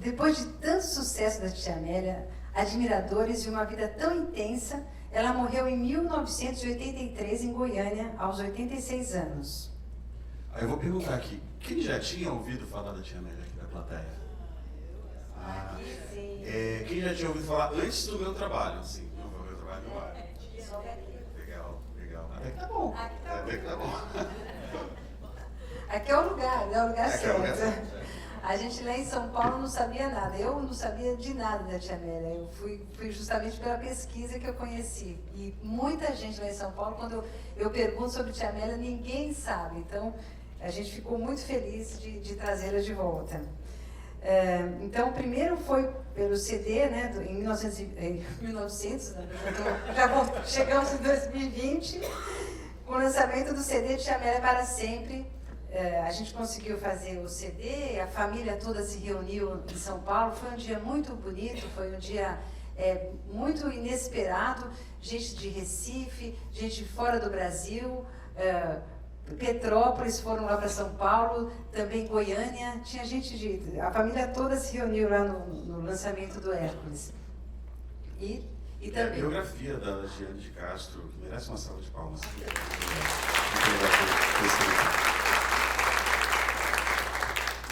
Depois de tanto sucesso da Tia Amélia, admiradores e uma vida tão intensa, ela morreu em 1983 em Goiânia, aos 86 anos. Aí eu vou perguntar aqui, quem já tinha ouvido falar da Tia Amélia aqui da plateia? Quem já tinha ouvido falar antes do meu trabalho? Sim, não foi o meu trabalho no ar. Legal, legal. Até que tá bom. Até que tá bom. Aqui é o lugar, é o lugar Aqui é o lugar certo. certo. A gente lá em São Paulo não sabia nada. Eu não sabia de nada da Tia Amélia. Eu fui justamente pela pesquisa que eu conheci. E muita gente lá em São Paulo, quando eu pergunto sobre Tia Amélia, ninguém sabe. Então, a gente ficou muito feliz de trazê-la de volta. Então, primeiro foi pelo CD, né, em 1900 já chegamos em 2020, com o lançamento do CD Tia Amélia para Sempre. A gente conseguiu fazer o CD, a família toda se reuniu em São Paulo. Foi um dia muito bonito, foi um dia muito inesperado. Gente de Recife, gente fora do Brasil, Petrópolis foram lá para São Paulo, também Goiânia. Tinha gente a família toda se reuniu lá no lançamento do Hércules. E também... A biografia da Giane de Castro, que merece uma salva de palmas.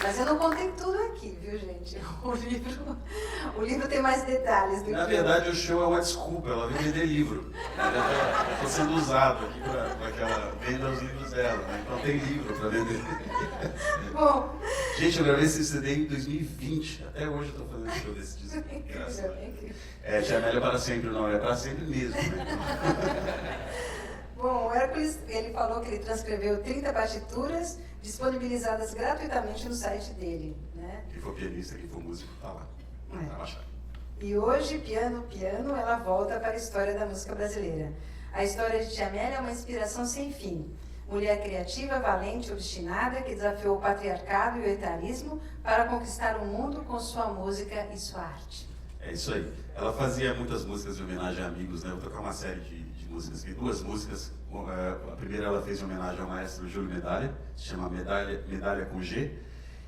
Mas eu não contei tudo aqui, viu, gente? O livro tem mais detalhes do que... Na verdade, o show é uma desculpa, ela veio vender livro. Ela está sendo usado aqui para aquela venda os livros dela, né? Então tem livro para vender. Bom... Gente, eu gravei esse CD em 2020, até hoje eu estou fazendo show desse disco. Incrível. Tia Amélia para sempre, não, é para sempre mesmo, né? Bom, o Hércules, ele falou que ele transcreveu 30 partituras, disponibilizadas gratuitamente no site dele, né? Quem for pianista, quem for músico, tá lá. Tá baixado. E hoje, piano, ela volta para a história da música brasileira. A história de Tia Amélia é uma inspiração sem fim. Mulher criativa, valente, obstinada, que desafiou o patriarcado e o etarismo para conquistar o mundo com sua música e sua arte. É isso aí. Ela fazia muitas músicas de homenagem a amigos, né? Eu vou tocar uma série de músicas aqui, duas músicas. A primeira ela fez em homenagem ao maestro Júlio Medalha, se chama Medalha com G.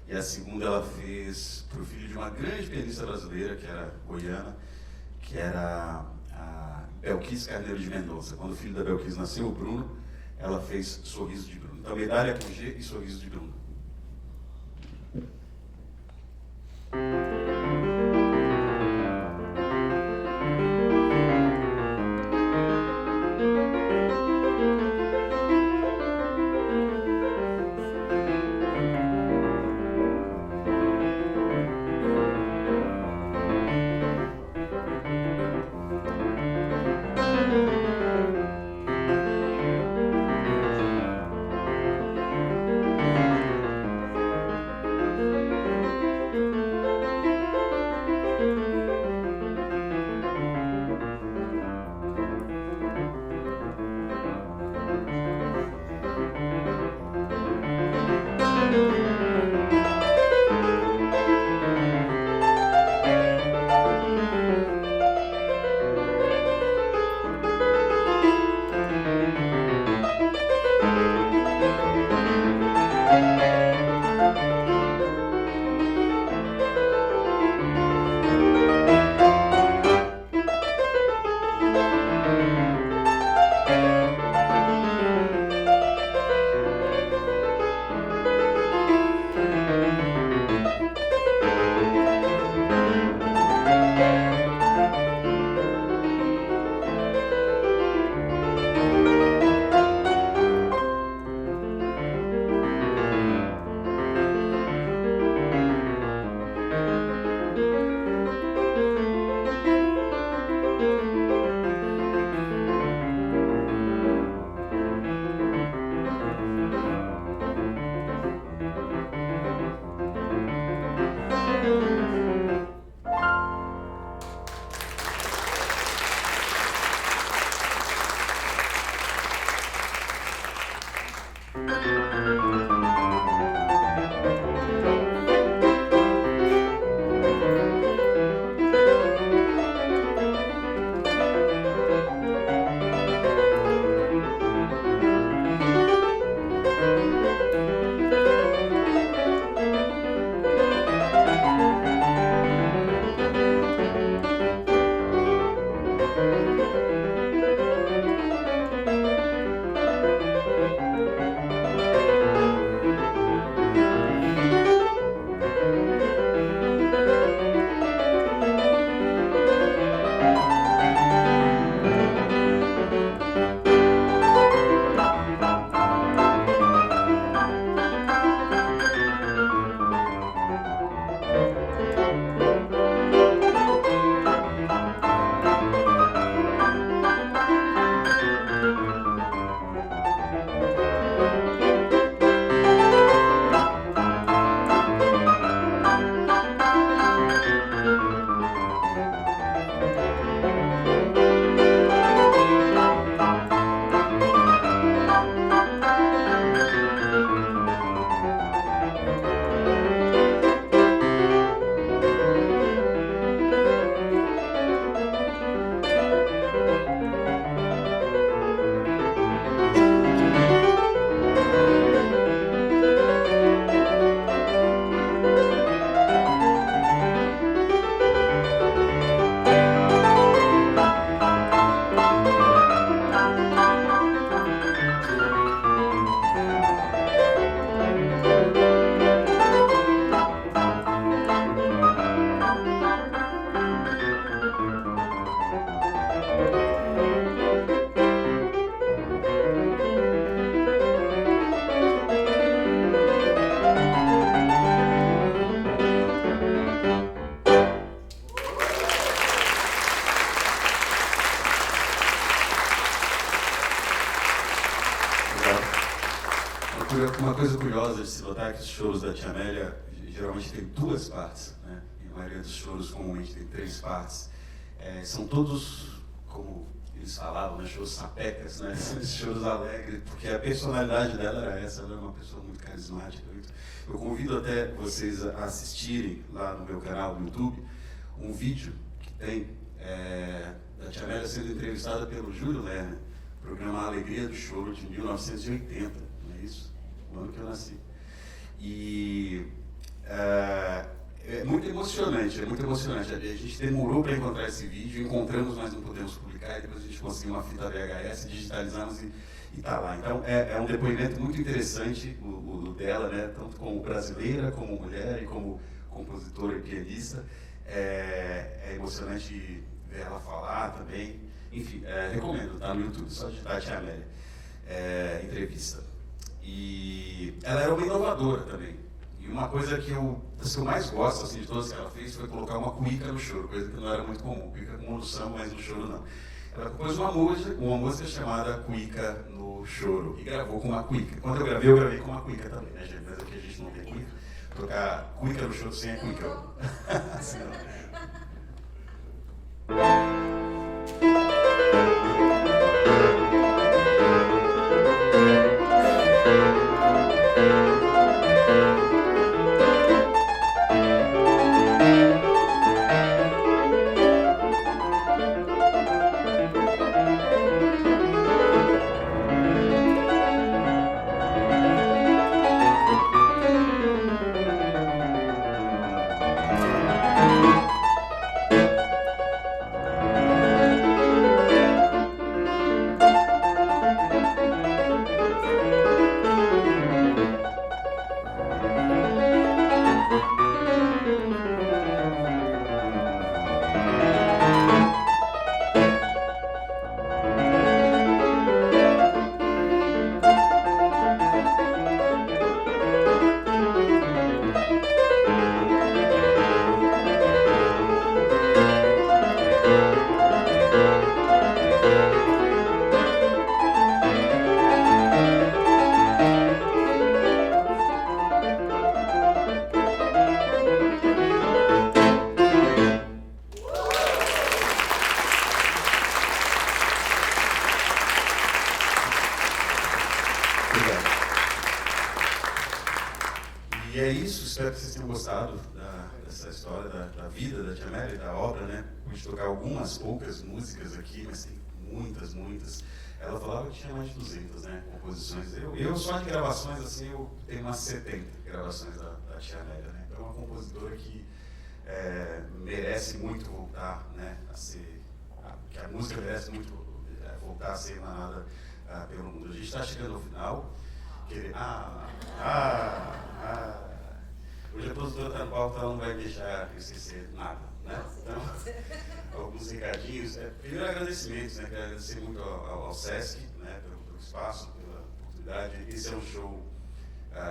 E a segunda ela fez para o filho de uma grande pianista brasileira, que era goiana, que era a Belkis Carneiro de Mendonça. Quando o filho da Belkis nasceu, o Bruno, ela fez Sorriso de Bruno. Então, Medalha com G e Sorriso de Bruno. curiosa de se notar que os shows da Tia Amélia geralmente tem 2 partes, né? E a maioria dos shows comumente tem 3 partes. São todos, como eles falavam, né, shows sapecas, né? Shows alegres, porque a personalidade dela era essa, ela era uma pessoa muito carismática. Eu convido até vocês a assistirem lá no meu canal do YouTube um vídeo que tem da Tia Amélia sendo entrevistada pelo Júlio Lerner, programa Alegria do Choro de 1980, não é isso? O ano que eu nasci. E é muito emocionante, é muito emocionante. A gente demorou para encontrar esse vídeo, encontramos, mas não podemos publicar, e depois a gente conseguiu uma fita VHS, digitalizamos e está lá. Então, é um depoimento muito interessante, o dela, né? Tanto como brasileira, como mulher e como compositora e pianista. É emocionante ver ela falar também. Enfim, recomendo, tá no YouTube, só digitar Tia Amélia. Entrevista. E ela era uma inovadora também. E uma coisa que eu mais gosto assim, de todas que ela fez foi colocar uma cuíca no choro, coisa que não era muito comum. Cuíca com condução, mas no choro não. Ela compôs uma música chamada Cuíca no Choro e gravou com uma cuíca. Quando eu gravei com uma cuíca também, né, gente? Mas aqui a gente não tem cuíca. Tocar cuíca no choro sem a cuíca. Assim, não. E é isso, espero que vocês tenham gostado dessa história da vida da Tia Amélia, da obra, né? Pude tocar algumas poucas músicas aqui, mas tem muitas. Ela falava que tinha mais de 200, né, composições. Eu só de gravações, assim, eu tenho umas 70 gravações da Tia Amélia, né? Então é uma compositora que merece muito voltar, né, a ser, que a música merece muito voltar a ser emanada pelo mundo. A gente está chegando ao final. Hoje a produtora está no palco, ela não vai deixar eu esquecer nada, né? Então, alguns recadinhos. Primeiro, agradecimentos, né? Quero agradecer muito ao Sesc, né, pelo espaço, pela oportunidade. Esse é um show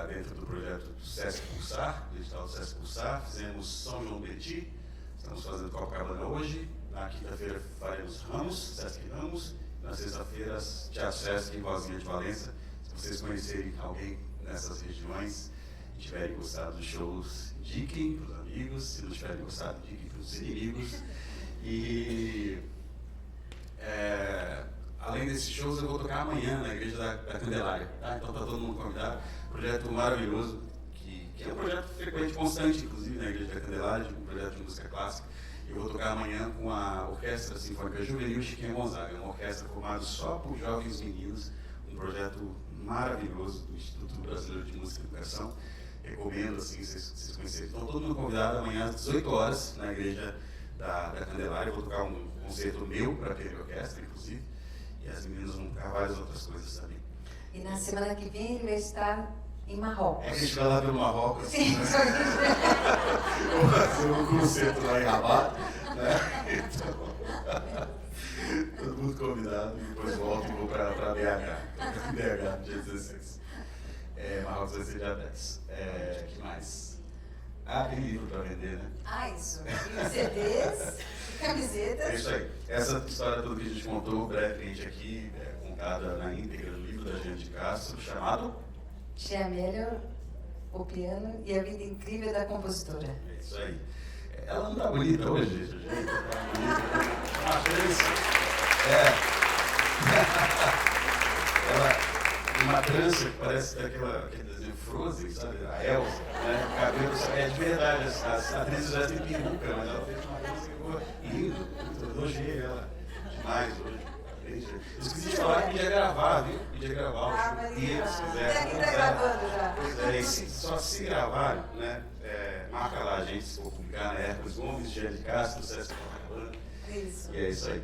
dentro do projeto do Sesc Pulsar, do edital do Sesc Pulsar. Fizemos São João Beti, estamos fazendo Copacabana hoje. Na quinta-feira faremos Ramos, Sesc Ramos. Na sexta-feira, Teatro Sesc em Rosinha de Valença. Se vocês conhecerem alguém nessas regiões e tiverem gostado dos shows, indiquem para os amigos. Se não tiverem gostado, indiquem para os inimigos. E além desses shows, eu vou tocar amanhã na Igreja da Candelária. Tá? Então está todo mundo convidado. Projeto maravilhoso, que é um projeto frequente, constante, inclusive, na Igreja da Candelária, um projeto de música clássica. Eu vou tocar amanhã com a Orquestra Sinfônica Juvenil Chiquinha Gonzaga, uma orquestra formada só por jovens meninos, um projeto maravilhoso do Instituto Brasileiro de Música e Educação. Recomendo, assim, vocês conhecerem. Então, todo mundo convidado amanhã às 18 horas na Igreja da Candelária. Eu vou tocar um concerto meu para ter orquestra, inclusive, e as meninas vão tocar várias outras coisas também. E na semana que vem ele vai estar em Marrocos. A gente vai lá pelo Marrocos. Sim, né? Eu vou fazer um concerto lá em Rabat, né? Então, todo mundo convidado, e depois volto e vou para BH. BH, dia 16. Marrocos vai ser dia 10. Que mais? Tem livro para vender, né? Isso. E CDs, camisetas. É isso aí. Essa história toda que a gente contou brevemente aqui, contada na íntegra no livro da Jeane de Castro, chamado Tia Amélia, o piano e a vida incrível da compositora. É isso aí. Ela não está bonita hoje, gente. Está bonita. Uma trança. Ela tem uma trança que parece aquele desenho Frozen, sabe? A Elsa, né? O cabelo é de verdade. As atrizes já têm peruca, mas ela fez uma trança que ficou lindo. Eu elogiei ela demais hoje. Eu esqueci de falar que podia gravar, viu? Podia gravar o show inteiro, se quiser. Até aqui está gravando já. Pois é, e só se gravar, né? Marca lá a gente, se for publicar na Hércules Gomes, Gia de Castro, Sesc Copacabana. Isso. E é isso aí.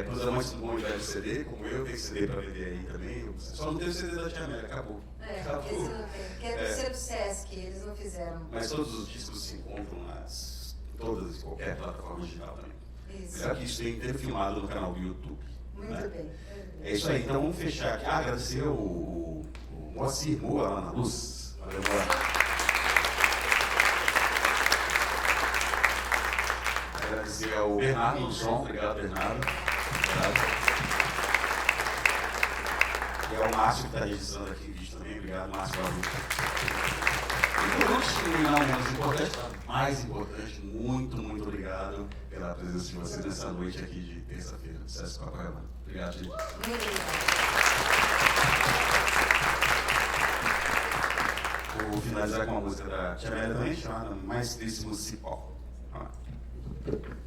Para os amantes do bom e velho CD, como eu, tem CD para vender aí também. Só não tem o CD da Tia Amélia, acabou. Porque esse não tem. Que é do ser do Sesc, eles não fizeram. Mas todos os discos se encontram em qualquer plataforma digital também. Isso. Melhor que isso tem que ter filmado no canal do YouTube. Muito né? bem. É isso aí, então vamos fechar aqui. Agradecer o Moacir Moa lá na luz. Valeu, Moa. Agradecer ao Bernardo no som, obrigado, Bernardo. Obrigado. E ao Márcio que está registrando aqui o vídeo também, obrigado, Márcio. E por último, não menos importante, mais importante, muito obrigado pela presença de vocês nessa noite aqui de terça-feira, do Sesc Copacabana. Obrigado, gente. Muito obrigada. Vou finalizar com uma música da Tia Amélia também, chamada Mais Tríssimo Cipó. Vamos lá.